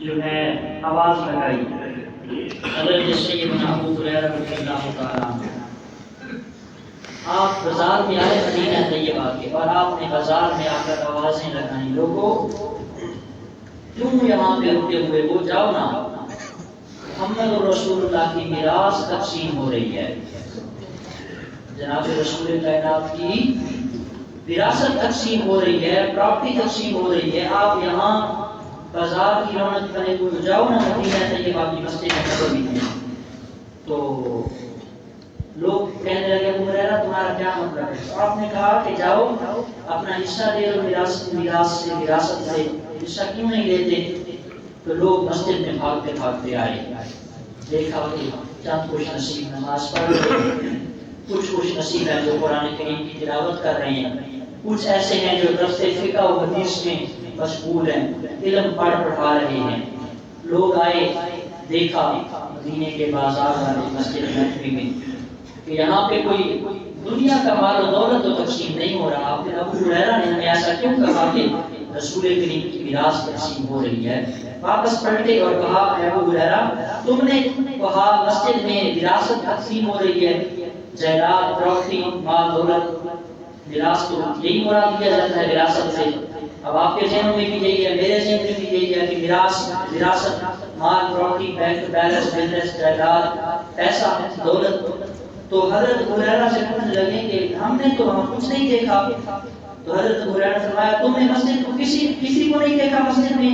جو ہے آواز لگائی حضرت سیدنا ابو ہریرہ رضی اللہ تعالیٰ عنہ، آپ بازار میں آئے مدینہ طیبہ کے، اور آپ نے بازار میں آ کر آوازیں لگائیں، لوگوں کیوں یہاں پہ رکے ہوئے ہو، جاؤ نا، محمد رسول اللہ کی میراث تقسیم ہو رہی ہے، جناب رسول کائنات کی وراثت تقسیم ہو رہی ہے، پراپرٹی تقسیم ہو رہی ہے، آپ یہاں بازار کی رونق بنے ہوئے جاؤ نا مدینہ طیبہ کی مسجد نبوی میں۔ تو لوگ کہنے لگے ابو ہریرہ تمہارا کیا مطلب ہے؟ آپ نے کہا کہ جاؤ اپنا حصہ دے دو، وراثت سے حصہ کیوں نہیں دیتے؟ تو لوگ مسجد میں بھاگتے بھاگتے آئے، دیکھا کہ چند خوش نصیب نماز پڑھ رہے ہیں، کچھ خوش نصیب ہیں جو قرآن کریم کی تلاوت کر رہے ہیں، کچھ ایسے ہیں جو درس فقہ و حدیث میں مشغول ہیں، علم پڑھا رہے ہیں۔ لوگ آئے، دیکھا مدینے کے بازار والے مسجد نبوی میں کہ یہاں پہ کوئی دنیا کا مال و دولت تو تقسیم نہیں ہو رہا۔ پھر ابو ہریرہ نے ہمیں ایسا کیوں کہا کہ رسول کریم کی میراث تقسیم ہو رہی ہے؟ واپس پلٹے اور کہا اے ابو ہریرہ تم نے کہا مسجد میں وراثت تقسیم ہو رہی ہے، جائیداد پراپرٹی مال دولت میراث تو یہی مراد دیا جاتا ہے وراثت سے۔ اب آپ کے ذہنوں میں بھی یہی ہے، میرے ذہن میں بھی یہی ہے کہ وراثت مال پراپرٹی بینک بیلنس بزنس جائیداد پیسہ دولت۔ تو حضرت ابو ہریرہ سے پوچھنے لگے کہ ہم نے تو کچھ نہیں دیکھا۔ تو حضرت ابو ہریرہ نے فرمایا تم نے مسجد کو کسی کو نہیں دیکھا مسجد میں؟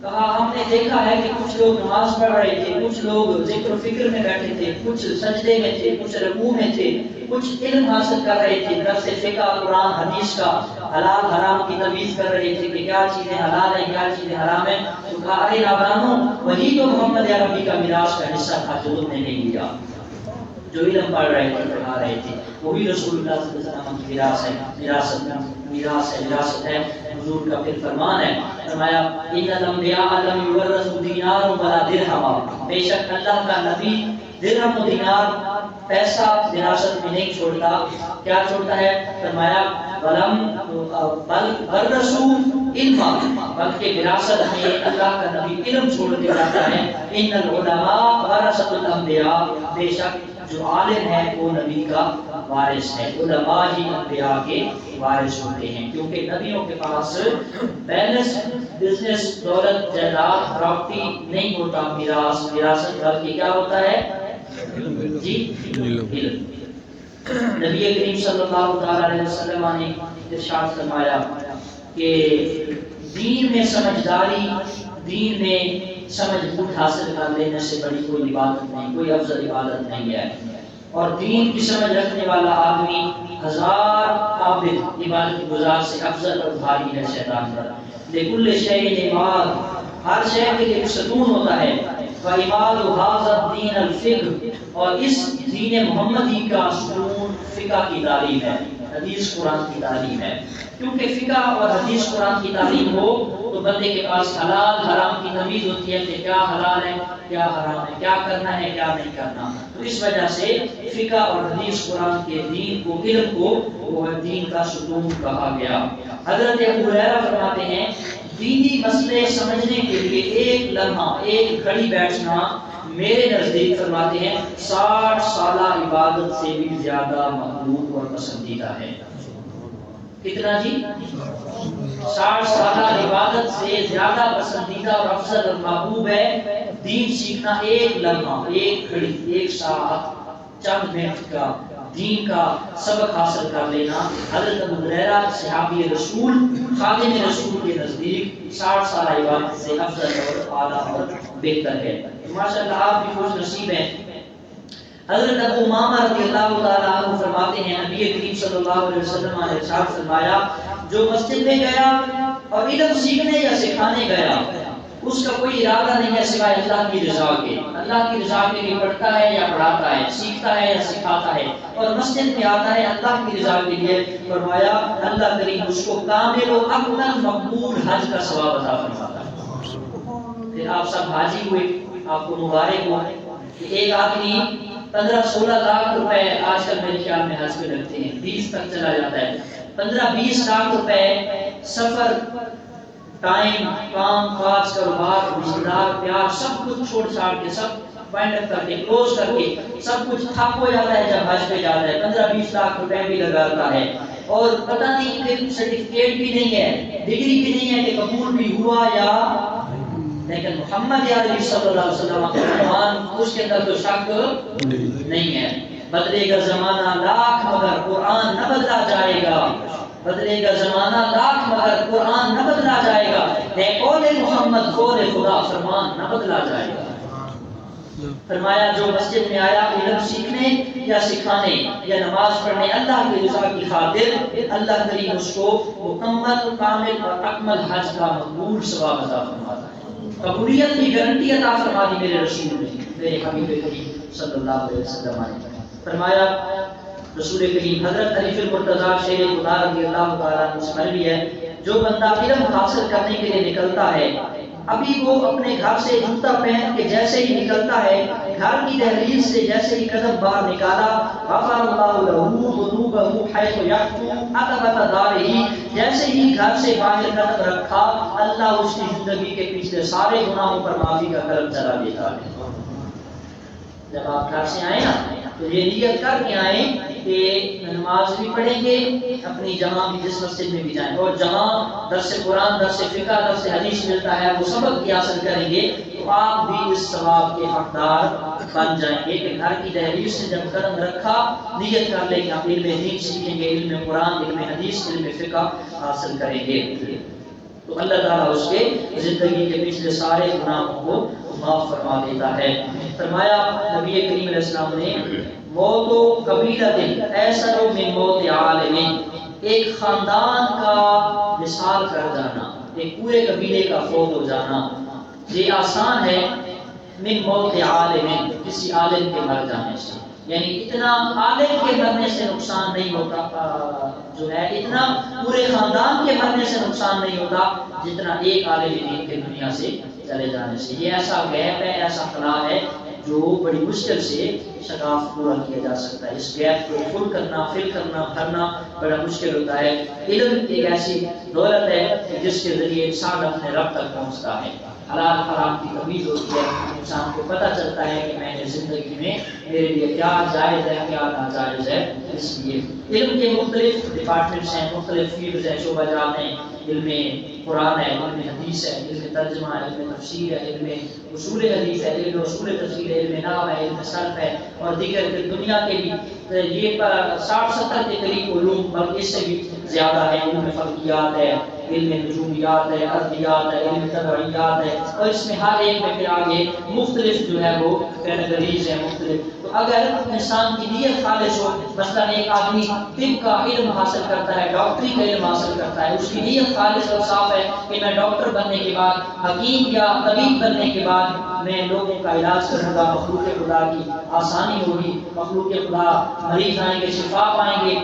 کہا ہم نے دیکھا ہے کہ کچھ لوگ نماز پڑھ رہے تھے، کچھ لوگ ذکر و فکر میں بیٹھے تھے، کچھ سجدے میں تھے، کچھ رکوع میں تھے، کچھ علم حاصل کر رہے تھے، درس فقہ قرآن حدیث کا حلال حرام کی تمیز کر رہے تھے کہ کیا چیزیں حلال ہیں کیا چیزیں حرام ہیں۔ تو کہا ارے نابانو وہی تو محمد عربی کا میراث کا حصہ تھا جو تم نے نہیں لیا، جو علم پڑھ رہے تھے پڑھا رہے تھے، وہی رسول اللہ صلی اللہ علیہ وسلم کی وراثت ہے۔ حضور کا پھر فرمان ہے، فرمایا ان الانبیاء لم یورثوا دینار ولا درہم، بے شک اللہ کا نبی درہم و دینار پیسہ وراثت میں نہیں چھوڑتا۔ کیا چھوڑتا ہے؟ فرمایا بل ورثوا علما، بلکہ وراثت میں اللہ کا نبی علم چھوڑ کے جاتا ہے۔ ان العلماء ورثۃ الانبیاء، بے شک جو عالم ہے وہ نبی کا وارث ہے، علماء ہی انبیاء کے وارث ہوتے ہیں، کیونکہ نبیوں کے پاس بیلنس بزنس دولت جائیداد پراپرٹی نہیں ہوتا، وراثت بلکہ کیا ہوتا ہے جی علم۔ نبی کریم صلی اللہ علیہ وسلم نے ارشاد فرمایا کہ دین میں سمجھداری، دین میں سمجھ بوجھ حاصل کر لینے سے بڑی کوئی عبادت نہیں، کوئی افضل عبادت نہیں ہے، اور دین کی سمجھ رکھنے والا آدمی ہزار عابد عبادت گزار سے افضل اور بھاری ہے شیطان پر۔ لکل شیء عماد، ہر شے کے لیے ایک ستون ہوتا ہے، وعماد ھذا الدین الفقہ، اور اس دین محمدی کا ستون فقہ کی تعلیم ہے، حدیث قرآن کی تعلیم ہے، کیونکہ فقہ اور حدیث قرآن کی تعلیم ہو تو بندے کے پاس حلال حرام کی تمیز ہوتی ہے کہ کیا حلال ہے کیا حرام ہے، کیا کرنا ہے کیا نہیں کرنا۔ تو اس وجہ سے فقہ اور حدیث قرآن کے دین کو، علم کو وہ دین کا ستون کہا گیا۔ حضرت ابو ہریرہ فرماتے ہیں دینی مسئلے سمجھنے کے لیے ایک لمحہ ایک گھڑی بیٹھنا میرے نزدیک فرماتے ہیں 60 سالہ عبادت سے بھی زیادہ محبوب اور پسندیدہ ہے۔ کتنا جی؟ 60 سالہ عبادت سے زیادہ پسندیدہ اور افضل اور محبوب ہے دین سیکھنا، ایک لمحہ ایک گھڑی ایک ساعت چند منٹ کا دین کا سبق حاصل کر لینا حضرت ابو ہریرہ صحابی رسول خادم رسول کے نزدیک 60 سالہ عبادت سے افضل اور اعلیٰ اور بہتر ہے۔ ماشاءاللہ آپ بھی خوش نصیب ہیں۔ حضرت ابو امامہ رضی اللہ تعالیٰ عنہ فرماتے ہیں نبی کریم صلی اللہ علیہ وسلم نے ارشاد فرمایا جو مسجد میں گیا اور علم سیکھنے یا سکھانے گیا اس کا کوئی ارادہ نہیں ہے سوائے اللہ کی رضا کے، اللہ کی رضا کے لیے پڑھتا ہے یا پڑھاتا ہے، سیکھتا ہے یا سکھاتا ہے، اور مسجد میں آتا ہے اللہ کی رضا کے لیے، فرمایا اللہ کریم اس کو کامل و اکمل مقبول حج کا ثواب عطا فرماتا ہے۔ پھر آپ سب حاجی ہوئے، آپ کو مبارک ہو کہ ایک آدمی 15-16 لاکھ روپے آج کل میرے خیال میں حج پہ لگتے ہیں، 20 تک چلا جاتا ہے، 15-20 لاکھ روپے سفر ٹائم، کام کاج، کاروبار، رشتے دار، پیار، سب کچھ چھوڑ چھاڑ کے، سب وائنڈ اپ کر کے، کلوز کر کے، سب کچھ ٹھپ ہو جاتا ہے جب حج پہ جاتا ہے، 15-20 لاکھ روپے بھی لگاتا ہے، اور پتہ نہیں کہ سرٹیفکیٹ بھی نہیں ہے، ڈگری بھی نہیں ہے کہ قبول بھی ہوا یا، لیکن محمد عربی صلی اللہ علیہ وسلم کا فرمان، اس کے اندر تو شک نہیں ہے۔ بدلے گا زمانہ لاکھ مگر قرآن نہ بدلا جائے گا، بدلے گا زمانہ لاکھ مگر قرآن نہ بدلا جائے گا، اے قول محمد قول خدا فرمان نہ بدلا جائے گا۔ فرمایا جو مسجد میں آیا علم سیکھنے یا سکھانے یا نماز پڑھنے اللہ کی رضا کی خاطر، اللہ کریم اس کو مکمل، کامل اور اکمل حج کا مقبول ثواب عطا فرماتا ہے۔ قبولیت کی گارنٹی عطا فرما دی میرے رسول نے، میرے حبیب کریم صلی اللہ علیہ وسلم نے۔ فرمایا رسول کریم حضرت علی المرتضیٰ شیر خدا رضی اللہ تعالیٰ عنہ سے مروی ہے، جو بندہ علم حاصل کرنے کے لیے نکلتا ہے، ابھی وہ اپنے گھر سے جوتا پہن کے جیسے ہی نکلتا ہے، گھر کی دہلیز سے جیسے ہی قدم باہر نکالا، غفر اللہ لہ ذنوبہ حیث یخطو عتبۃ دارہ، جیسے ہی گھر سے باہر قدم رکھا، اللہ اس کی زندگی کے پچھلے سارے گناہوں پر معافی کا کرم چلا دیتا ہے۔ جب آپ گھر سے آئیں نا تو یہ نیت کر کے آئیں کہ نماز بھی پڑھیں گے، اپنی جہاں بھی جس مسجد میں بھی جائیں، اور جہاں درس قرآن، درس فقہ، درس حدیث ملتا ہے وہ سبق بھی حاصل کریں گے، تو آپ بھی اس ثواب کے حقدار بن جائیں گے کہ گھر کی دہلیز سے جب قدم رکھا، نیت کر لیں کہ آپ علم دین سیکھیں گے، علم قرآن، علم حدیث، علم فقہ حاصل کریں گے، تو اللہ تعالیٰ اس کے زندگی کے پچھلے سارے گناہوں کو معاف فرما دیتا ہے۔ فرمایا نبی کریم علیہ السلام نے، موت و قبیلۃ ایسر من موت عالم، ایک خاندان کا مثال کر جانا، ایک پورے قبیلے کا فوت ہو جانا یہ آسان ہے، من موت عالم، کسی عالم کے مر جانے سے، یعنی اتنا عالم کے مرنے سے نقصان نہیں ہوتا، جو ہے اتنا پورے خاندان کے مرنے سے نقصان نہیں ہوتا جتنا ایک عالم دین کے دنیا سے چلے جانے سے۔ یہ ایسا گیپ ہے، ایسا خلا ہے جو بڑی مشکل سے شگاف پورا کیا جا سکتا ہے۔ اس گیپ کو فل کرنا، بھرنا بڑا مشکل ہوتا ہے۔ علم ایک ایسی دولت ہے جس کے ذریعے انسان اپنے رب تک پہنچتا ہے، حلال حرام کی تمیز ہوتی ہے، انسان کو پتہ چلتا ہے کہ میں نے زندگی میں میرے لیے کیا جائز ہے، کیا ناجائز ہے۔ اس لیے علم کے مختلف ڈپارٹمنٹس ہیں، مختلف فیلڈز ہیں، شعبہ جات ہیں، علم قرآن ہے، علم حدیث ہے، علم ترجمہ ہے، علم تفسیر ہے، علم اصول حدیث ہے، علم اصول تفسیر ہے، علم نحو ہے، علم صرف ہے، اور دیگر دنیا کے بھی یہ 60-70 کے قریب علوم، بلکہ اس سے بھی زیادہ ہے۔ علم فلکیات ہے، علم نجومیات ہے، ارضیات ہے، علم تبعیات ہے، اور اس میں ہر ایک میں پھر آگے مختلف جو ہے وہ کیٹیگریز ہیں مختلف۔ تو اگر انسان کی نیت خالص ہو، مثلا ایک آدمی طب کا علم حاصل کرتا ہے، ڈاکٹری کا علم حاصل کرتا ہے، اس کی نیت خالص اور صاف ہے کہ میں ڈاکٹر بننے کے بعد، حکیم یا طبیب بننے کے بعد میں لوگوں کا علاج کروں گا، مخلوق خدا کی آسانی ہوگی، مخلوق خدا مریض آئیں گے، شفا پائیں گے،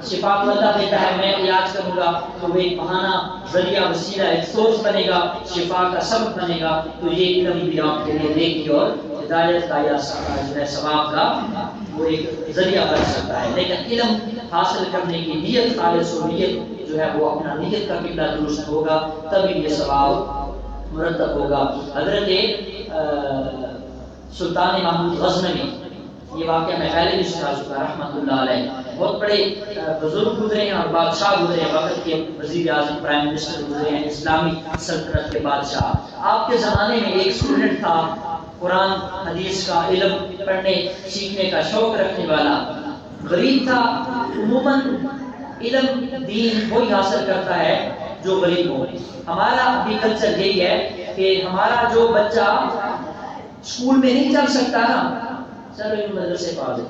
شفا کو اللہ دیتا ہے، میں علاج کروں گا، تو وہ ایک بہانہ، ذریعہ، وسیلہ، ایک سورس بنے گا، شفا کا سبب بنے گا، تو یہ علم بھی آپ کے لیے نیکی اور ہدایت کا یا ثواب کا وہ ایک ذریعہ بن سکتا ہے۔ لیکن علم حاصل کرنے کی نیت خالص و نیت جو ہے وہ اپنا نیت کا قبلہ درست ہوگا، تبھی یہ ثواب مرتب ہوگا۔ حضرت سلطان محمود غزنوی، یہ واقعہ میں پہلے بھی سنا چکا رحمۃ اللہ علیہ، بہت بڑے بزرگ گزرے ہیں اور بادشاہ گزرے ہیں، وقت کے وزیر اعظم، پرائم منسٹر گزرے ہیں، اسلامی سلطنت کے بادشاہ۔ آپ کے زمانے میں ایک اسٹوڈنٹ تھا، قرآن حدیث کا علم پڑھنے سیکھنے کا شوق رکھنے والا، غریب تھا۔ عموماً علم دین وہی حاصل کرتا ہے جو غریب ہو۔ ہمارا بھی کلچر یہی ہے کہ ہمارا جو بچہ اسکول میں نہیں چل سکتا نا، چلو یہ مدرسے پا دے،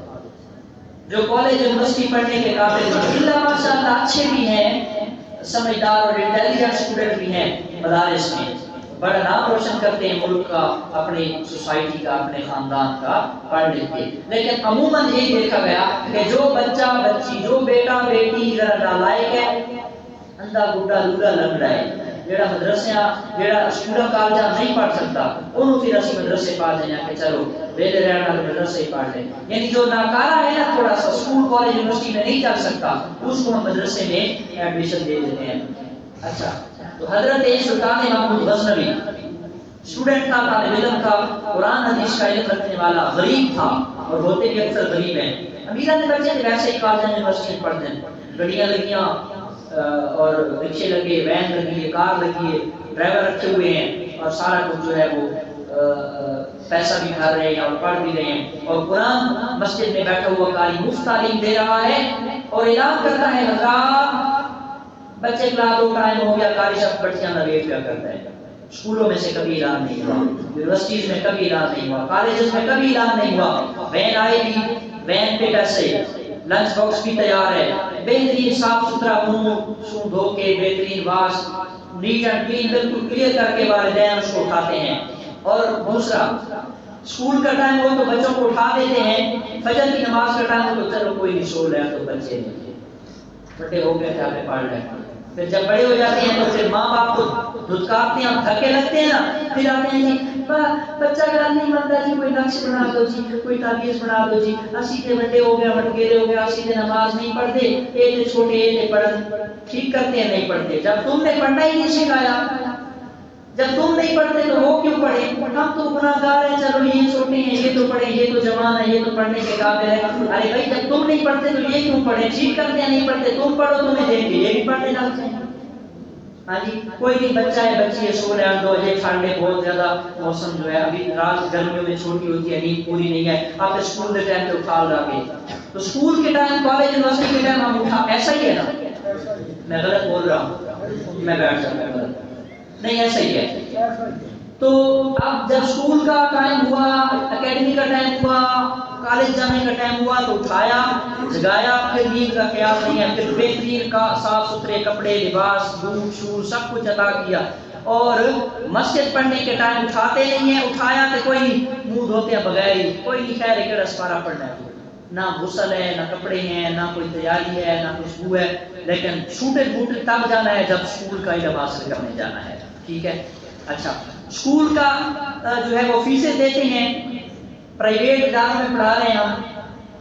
جو کالج یونیورسٹی پڑھنے کے قابل اللہ ماشاء اللہ اچھے بھی ہیں، سمجھدار اور انٹیلیجنٹ اسٹوڈنٹ بھی ہیں، مدارس میں بڑا نام روشن کرتے ہیں ملک کا، اپنی سوسائٹی کا، اپنے خاندان کا، پڑھ لکھ کے، لیکن عموماً یہی دیکھا گیا کہ جو بچہ بچی، جو بیٹا بیٹی ذرا نالائق ہے، اندھا گڈا لولا لنگڑا ہے، جڑا مدرسیاں جڑا سکولاں کالجاں نہیں پڑھ سکتا، انہوں پھر اسی مدرسے پا دینا کہ چلو ویلے رہن والے مدرسے ہی پڑھ لیں، یعنی جو ناکارہ ہے نا تھوڑا سا، اسکول کالج یونیورسٹی میں نہیں چل سکتا، اس کو ہم مدرسے میں ایڈمیشن دے دیتے ہیں۔ اچھا تو حضرت سلطان محمود غزنوی اسٹوڈنٹ تھا، طالب علم تھا، قرآن حدیث کا علم رکھنے والا، غریب تھا اور ہوتے بھی اکثر غریب ہیں. امیران کے بچے تھے ویسے ہی کالج یونیورسٹی میں پڑھتے ہیں، گاڑیاں لگیاں اور رکشے لگے، وین لگی ہے، کار لگی ہے، ڈرائیور رکھے ہوئے ہیں اور سارا کچھ جو ہے وہ پیسہ بھی بھر رہے ہیں اور پڑھ بھی رہے ہیں. اور قرآن مسجد میں بیٹھا ہوا قاری مفت تعلیم دے رہا ہے اور اعلان کرتا ہے حضرات بچے کلاس 2 ٹائم ہو گیا، قاری صاحب بچیاں نہ ویٹ کیا کرتا ہے. اسکولوں میں سے کبھی اعلان نہیں ہوا، یونیورسٹیز میں کبھی اعلان نہیں ہوا، کالجز میں کبھی اعلان نہیں ہوا. وین آئے گی، وین پہ پیسے، لنچ باکس بھی تیار ہے، بہترین صاف ستھرا منہ دھو کے بہترین واش نیٹ اینڈ کلین بالکل کلیئر کر کے والدین اس کو اٹھاتے ہیں. اور دوسرا اسکول کا ٹائم ہو تو بچوں کو اٹھا دیتے ہیں، فجر کی نماز کا ٹائم ہو تو چلو کوئی نہیں سو رہا تو بچے نہیں بڑے ہو گئے جا کے پڑھ رہے ہیں. پھر جب بڑے ہو جاتے ہیں تو پھر ماں باپ کو دھتکارتے ہیں، دھکے لگتے ہیں نا، پھر آتے ہیں جی بچہ گل نہیں مانتا جی، کوئی نقش بنا دو جی، کوئی تعویذ بنا دو جی، اسی تے بڑے ہو گیا وٹکیرے ہو گیا، اسی تے نماز نہیں پڑھتے، یہ تے چھوٹے یہ تے پڑھ ٹھیک کرتے ہیں نہیں پڑھتے. جب تم نے پڑھنا ہی نہیں سکھایا، جب تم نہیں پڑھتے تو وہ کیوں پڑھے؟ ہم تو گناہ گار ہیں، چلو یہ چھوٹے ہیں یہ تو پڑھیں، یہ تو جوان ہے یہ تو پڑھنے کے قابل ہے. ارے بھائی جب تم نہیں پڑھتے تو یہ کیوں پڑھیں؟ ٹھیک کرتے ہیں نہیں پڑھتے، تم پڑھو تمہیں دیکھ کے یہ بھی پڑھنے لگتے ہیں. ہاں جی کوئی نہیں بچہ ہے بچی ہے سو رہے ہیں 2 بجے، ٹھنڈے بہت زیادہ موسم جو ہے ابھی رات گرمیوں میں چھوٹی ہوتی ہے، نیند پوری نہیں ہے، آپ اسکول کے ٹائم پہ اٹھا لا کے تو اسکول کے ٹائم کالج یونیورسٹی کے ٹائم ہم اٹھا، ایسا ہی ہے نا؟ میں غلط بول رہا ہوں؟ میں بیٹھ جاتا ہوں نہیں ایسا ہی ہے. تو اب جب اسکول کا ٹائم ہوا، اکیڈمی کا ٹائم ہوا، کالج جانے کا ٹائم ہوا تو اٹھایا جگایا، پھر نیند کا خیال نہیں ہے، پھر بہترین کا صاف ستھرے کپڑے لباس بوٹ شوز سب کچھ عطا کیا. اور مسجد پڑھنے کے ٹائم اٹھاتے نہیں ہیں، اٹھایا تو کوئی منہ دھوتے ہیں بغیر ہی، کوئی نہیں خیر ایک اسپارہ پڑھنا ہے، نہ غسل ہے نہ کپڑے ہیں نہ کوئی تیاری ہے نہ خوشبو ہے، لیکن شوٹڈ بوٹڈ تب جانا ہے جب اسکول کا علم حاصل کرنے جانا ہے. ٹھیک ہے. اچھا اسکول کا جو ہے وہ فیسیں دیتے ہیں، پرائیویٹ اداروں میں پڑھا رہے ہیں ہم،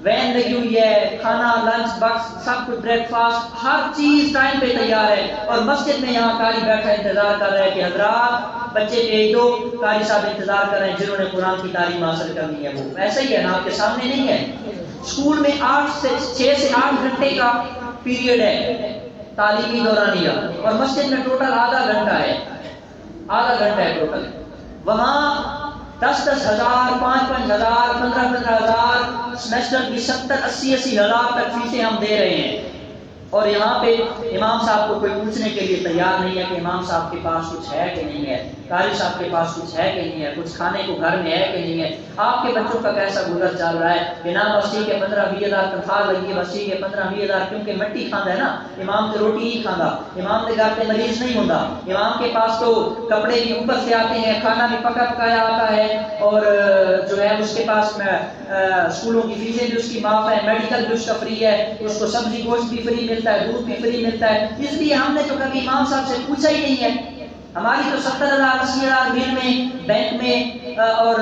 وین لگی ہوئی ہے، کھانا لنچ باکس سب کچھ بریک فاسٹ ہر چیز ٹائم پہ تیار ہے. اور مسجد میں یہاں قاری بیٹھا انتظار کر رہا ہے کہ حضرات بچے بھیج دو، قاری صاحب انتظار کر رہے ہیں جنہوں نے قرآن کی تعلیم حاصل کرنی ہے. وہ ایسا ہی ہے نا، آپ کے سامنے نہیں ہے. اسکول میں 6 سے 8 گھنٹے کا پیریڈ ہے تعلیمی دورانیہ، اور مسجد میں ٹوٹل آدھا گھنٹہ ہے، آدھا گھنٹہ ہے ٹوٹل. وہاں 10-10 ہزار 5-5 ہزار 15-15 ہزار سیمسٹر کی 70-80 ہزار تک فیسیں ہم دے رہے ہیں. اور یہاں پہ امام صاحب کو کوئی پوچھنے کے لیے تیار نہیں ہے کہ امام صاحب کے پاس کچھ ہے کہ نہیں ہے، قاری صاحب کے پاس کچھ ہے کہ نہیں ہے، کچھ کھانے کو گھر میں ہے کہ نہیں ہے، آپ کے بچوں کا کیسا گزر چل رہا ہے. بنا بس ٹھیک ہے 15-20 ہزار تنخواہ لگی ہے، بس ٹھیک ہے 15-20 ہزار، کیونکہ مٹی کھانا ہے نا، امام تو روٹی ہی کھانا، امام کے گھر پہ مریض نہیں ہوتا، امام کے پاس تو کپڑے بھی اوپر سے آتے ہیں، کھانا بھی پکا پکایا آتا ہے، اور جو ہے اس کے پاس اسکولوں کی فیسیں بھی اس کی معاف ہے، میڈیکل بھی اس کا فری ہے، اس کو سبزی گوشت بھی فری ملتا ہے، دودھ بھی فری ملتا ہے. اس لیے ہم نے تو کبھی امام صاحب سے پوچھا ہی نہیں ہے. ہماری تو 70,000-80,000 مل میں بینک میں اور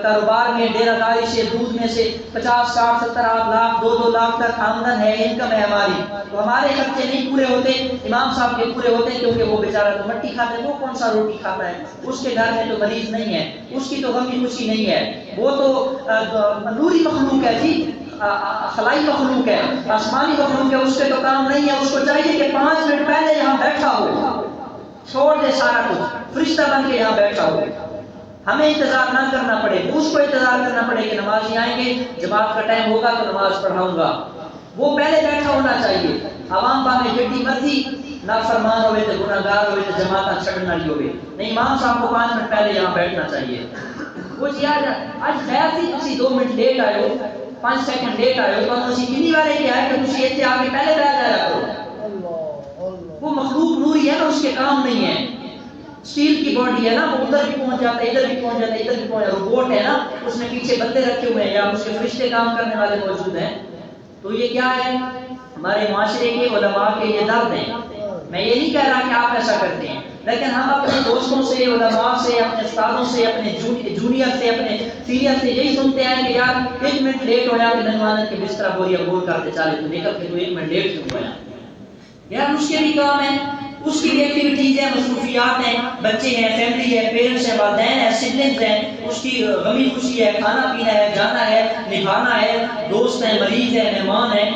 کاروبار میں ڈیرہ داری سے دودھ میں سے 50-60-70 لاکھ 2-2 لاکھ تک آمدن ہے، انکم ہے ہماری. تو ہمارے خرچے نہیں پورے ہوتے، امام صاحب کے پورے ہوتے، کیونکہ وہ بیچارہ تو مٹی کھاتا ہے، وہ کون سا روٹی کھاتا ہے، اس کے گھر میں تو مریض نہیں ہے، اس کی تو غمی خوشی نہیں ہے، وہ تو نوری مخلوق ہے جی، خلائی مخلوق ہے، آسمانی مخلوق ہے، اس کے تو کام نہیں ہے. اس کو چاہیے کہ 5 منٹ پہلے یہاں بیٹھا ہو، چھوڑ دے سارا کچھ، فرشتہ بن کے یہاں بیٹھا ہو، ہمیں انتظار نہ کرنا پڑے، اس کو انتظار کرنا پڑے کہ نمازی آئیں گے، جماعت کا ٹائم ہوگا تو نماز پڑھاؤں گا. وہ پہلے بیٹھا ہونا چاہیے. عوام باہر جتنی مرضی نافرمان ہوئے تو گناہ گار ہوئے تو جماعت چھڑنا ہی ہوئے، نہیں امام صاحب کو 5 منٹ پہلے یہاں بیٹھنا چاہیے. وہ جی آج خیر تھی تسی 2 منٹ لیٹ آئے ہو، 5 سیکنڈ لیٹ آئے ہو، تو اسی کنی والے کیا ہے کہ تسی ایتھے آگے پہلے بیٹھ جایا کرو. وہ مخلوق نوری ہے نا، اس کے کام نہیں ہے. اسٹیل کی باڈی ہے نا، وہ ادھر بھی پہنچ جاتا ہے ادھر بھی پہنچ جاتا ہے ادھر بھی پہنچ جاتا ہے. روبوٹ ہے نا، اس میں پیچھے بندے رکھے ہوئے ہیں یا اس کے فرشتے کام کرنے والے موجود ہیں. تو یہ کیا ہے؟ ہمارے معاشرے کے علماء کے یہ درد ہیں. میں یہ نہیں کہہ رہا کہ آپ ایسا کرتے ہیں، لیکن ہم اپنے دوستوں سے، علماء سے، اپنے استادوں سے، اپنے جونیئر سے، اپنے سینئر سے یہی سنتے ہیں کہ یار 1 منٹ لیٹ ہو جا کہ ننوانت کے بستر بوریا گول کرتے چالے تو نکل کے تو 1 منٹ لیٹ کیوں ہوا. یار اس کے بھی کام ہے، اس کی بھی ایکٹیویٹیز ہیں، مصروفیات ہیں، بچے ہیں، فیملی ہے، پیرنٹس ہیں، والدین ہیں، سبلنگز ہیں، اس کی غمی خوشی ہے، کھانا پینا ہے، جانا ہے، نبھانا ہے، دوست ہیں، مریض ہیں، مہمان ہیں۔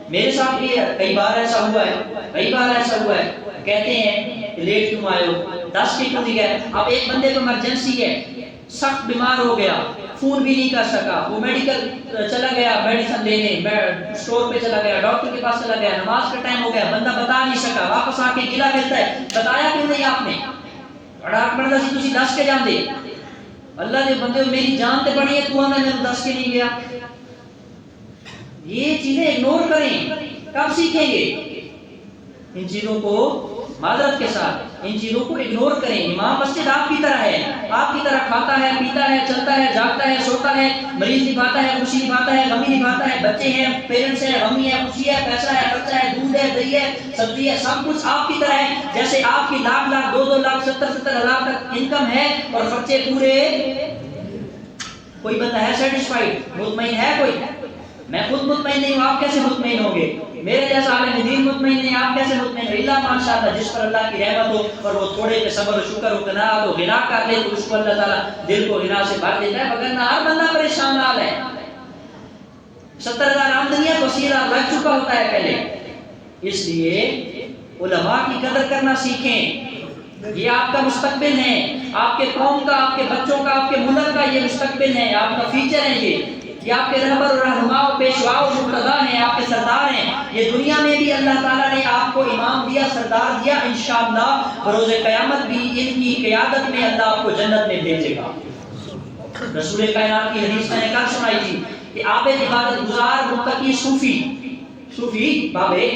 میرے ساتھ بھی کئی بار ایسا ہوا ہے، کہتے ہیں لیٹ کیوں آئے ہو، 10 کی کیوں نہیں گئے؟ اب ایک بندے کو ایمرجنسی ہے، سخت بیمار ہو گیا، فون بھی نہیں کر سکا، وہ میڈیکل چلا گیا میڈیسن لینے، اسٹور پہ چلا گیا، ڈاکٹر کے پاس چلا گیا، نماز کا ٹائم ہو گیا، بندہ بتا نہیں سکا، واپس آ کے گلا کرتا ہے بتایا کیوں نہیں آپ نے؟ بڑا بڑا سی تسی دس کے جان دے، اللہ دے بندے میری جان تے بڑی ہے، تو ہمیں میں 10 کے نہیں گیا۔ یہ چیزیں اگنور کریں، کب سیکھیں گے؟ ان چیزوں کو معذرت کے ساتھ ان چیزوں کو اگنور کریں۔ امام مسجد آپ کی طرح ہے، آپ کی طرح کھاتا ہے، پیتا ہے، چلتا ہے، جاگتا ہے، سوتا ہے، مریض نبھاتا ہے، خوشی نبھاتا ہے، غمی نبھاتا ہے، بچے ہیں، پیرنٹس ہیں، غمی ہے، خوشی ہے، پیسہ ہے، خرچہ ہے، دودھ ہے، دہی ہے، سبزی ہے، سب کچھ آپ کی طرح ہے۔ جیسے آپ کی لاکھ 2 لاکھ 70 ہزار تک انکم ہے اور خرچے پورے، کوئی بندہ ہے سیٹسفائیڈ، مطمئن ہے کوئی؟ میں خود مطمئن نہیں ہوں، آپ کیسے مطمئن ہوں گے؟ میرے جیسا عالم دین مطمئن نہیں، آپ کیسے مطمئن ہیں؟ اللہ ماشاءاللہ جس پر اللہ کی رحمت ہو اور وہ تھوڑے پہ صبر و شکر و قناعت و غنا کر لے تو اس کو اللہ تعالیٰ دل کو غنا سے بھر دیتا ہے، وگرنہ ہر بندہ پریشان حال ہے۔ 70,000 آمدنیاں کو 80,000 لگ چکا ہوتا ہے پہلے۔ اس لیے علماء کی قدر کرنا سیکھیں، یہ آپ کا مستقبل ہے، آپ کے قوم کا، آپ کے بچوں کا، آپ کے ملک کا یہ مستقبل ہے، آپ کا فیوچر ہے، یہ آپ کے رہبر و رہنما و پیشوا و مقتدا ہیں، آپ کے سردار ہیں۔ یہ دنیا میں بھی اللہ تعالیٰ نے آپ کو امام دیا، سردار دیا، انشاءاللہ بروز قیامت بھی ان کی قیادت میں اللہ آپ کو جنت میں بھیجے گا۔ رسول کائنات کی حدیث میں نے کل سنائی تھی کہ عابد عبادت گزار متقی صوفی بابے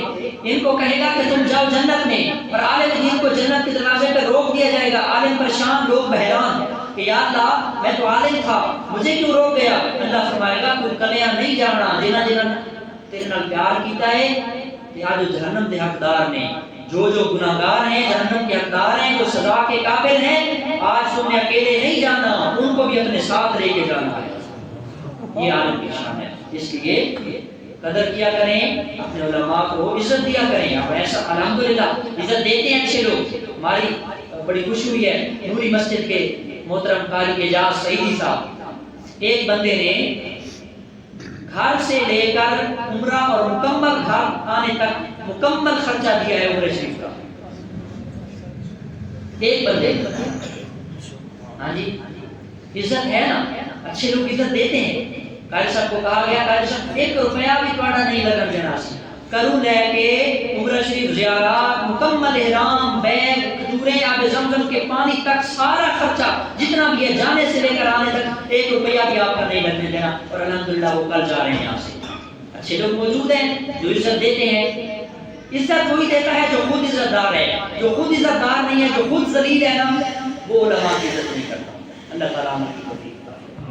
ان کو کہے گا کہ تم جاؤ جنت میں، اور عالم دین کو جنت کے دروازے پر روک دیا جائے گا، عالم پریشان، لوگ بحران کہ یا اللہ میں تو عالم تھا، مجھے کیوں روک گیا؟ اللہ فرمائے گا تو کلیاں نہیں جانا، جنہ تیرے نال پیار کیتا ہے کہ آج جہنم دے حقدار نے، جو گناہگار ہیں جہنم کے حقدار ہیں، جو سزا کے قابل ہیں، آج تم نے اکیلے نہیں جانا، ان کو بھی اپنے ساتھ لے کے جانا ہے۔ یہ عالم کی شان ہے، اس لیے قدر کیا کریں، اپنے علماء کو عزت دیا کریں۔ آپ ایسا الحمدللہ عزت دیتے ہیں اچھے لوگ۔ ہماری بڑی خوشی ہوئی ہے، نوری مسجد کے محترم قاری اعجاز سعیدی صاحب، ایک بندے نے گھر سے لے کر عمرہ اور مکمل گھر آنے تک مکمل خرچہ دیا ہے عمرہ شریف کا، ایک بندے۔ ہاں جی، عزت ہے نا، اچھے لوگ عزت دیتے ہیں۔ قاری صاحب کو کہا گیا قاری صاحب 1 روپیہ بھی تھوڑا نہیں لگن دینا سی، کروں لے کے عمرہ شریف زیارات، مکمل احرام، بیگ، کھجوریں، آب زمزم کے پانی تک سارا خرچہ جتنا بھی ہے جانے سے لے کر آنے تک 1 روپیہ بھی آپ کا نہیں لگنے دینا، اور الحمدللہ وہ کل جا رہے ہیں یہاں سے۔ اچھے لوگ موجود ہیں جو عزت دیتے ہیں۔ عزت وہی دیتا ہے جو خود عزت دار ہے، جو خود عزت دار نہیں ہے، جو خود ذلیل ہے نا، وہ علماء کی عزت نہیں کرتا۔ اللہ تعالیٰ ہمیں